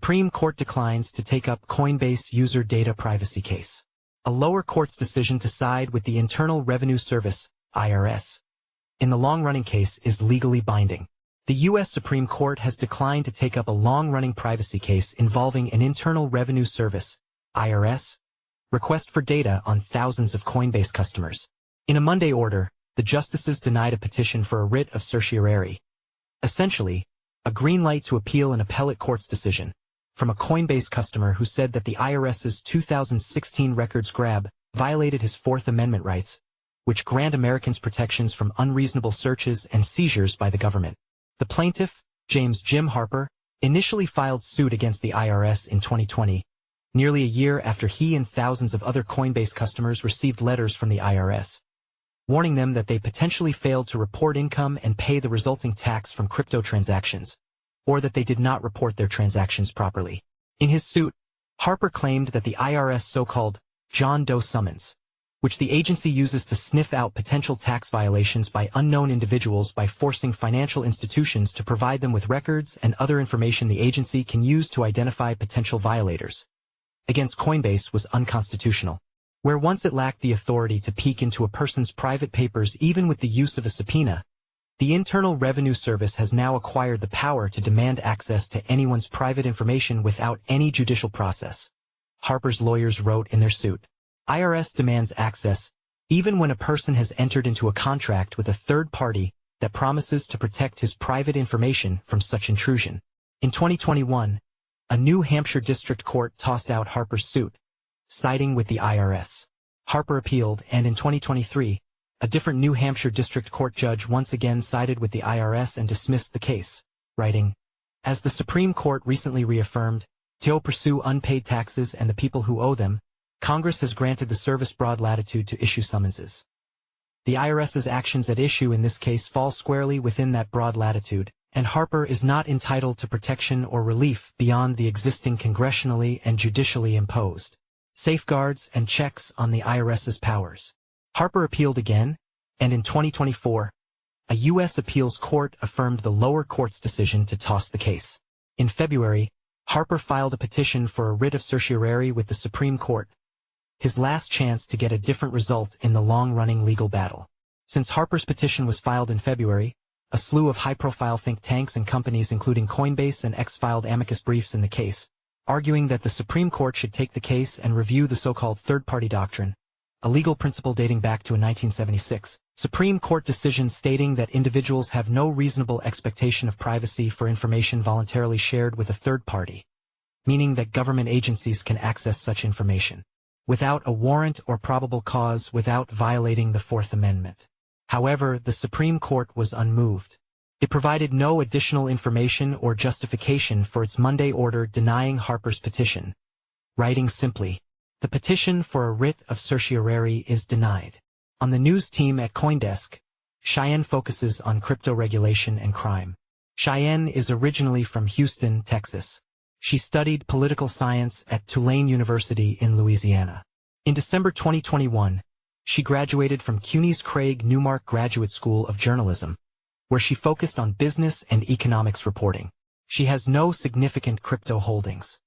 Supreme Court declines to take up Coinbase user data privacy case. A lower court's decision to side with the Internal Revenue Service, IRS, in the long-running case is legally binding. The U.S. Supreme Court has declined to take up a long-running privacy case involving an Internal Revenue Service, IRS, request for data on thousands of Coinbase customers. In a Monday order, the justices denied a petition for a writ of certiorari, essentially, a green light to appeal an appellate court's decision, from a Coinbase customer who said that the IRS's 2016 records grab violated his Fourth Amendment rights, which grant Americans protections from unreasonable searches and seizures by the government. The plaintiff, Jim Harper, initially filed suit against the IRS in 2020, nearly a year after he and thousands of other Coinbase customers received letters from the IRS, warning them that they potentially failed to report income and pay the resulting tax from crypto transactions, or that they did not report their transactions properly. In his suit, Harper claimed that the IRS so-called John Doe summons, which the agency uses to sniff out potential tax violations by unknown individuals by forcing financial institutions to provide them with records and other information the agency can use to identify potential violators, against Coinbase was unconstitutional. Where once it lacked the authority to peek into a person's private papers even with the use of a subpoena, the Internal Revenue Service has now acquired the power to demand access to anyone's private information without any judicial process. Harper's lawyers wrote in their suit, IRS demands access even when a person has entered into a contract with a third party that promises to protect his private information from such intrusion. In 2021, a New Hampshire district court tossed out Harper's suit, siding with the IRS. Harper appealed, and in 2023, a different New Hampshire district court judge once again sided with the IRS and dismissed the case, writing, as the Supreme Court recently reaffirmed, to pursue unpaid taxes and the people who owe them, Congress has granted the service broad latitude to issue summonses. The IRS's actions at issue in this case fall squarely within that broad latitude, and Harper is not entitled to protection or relief beyond the existing congressionally and judicially imposed safeguards and checks on the IRS's powers. Harper appealed again, and in 2024, a U.S. appeals court affirmed the lower court's decision to toss the case. In February, Harper filed a petition for a writ of certiorari with the Supreme Court, his last chance to get a different result in the long-running legal battle. Since Harper's petition was filed in February, a slew of high-profile think tanks and companies including Coinbase and X filed amicus briefs in the case, arguing that the Supreme Court should take the case and review the so-called third-party doctrine, a legal principle dating back to a 1976 Supreme Court decision stating that individuals have no reasonable expectation of privacy for information voluntarily shared with a third party, meaning that government agencies can access such information without a warrant or probable cause without violating the Fourth Amendment. However, the Supreme Court was unmoved. It provided no additional information or justification for its Monday order denying Harper's petition, writing simply, the petition for a writ of certiorari is denied. On the news team at CoinDesk, Cheyenne focuses on crypto regulation and crime. Cheyenne is originally from Houston, Texas. She studied political science at Tulane University in Louisiana. In December 2021, she graduated from CUNY's Craig Newmark Graduate School of Journalism, where she focused on business and economics reporting. She has no significant crypto holdings.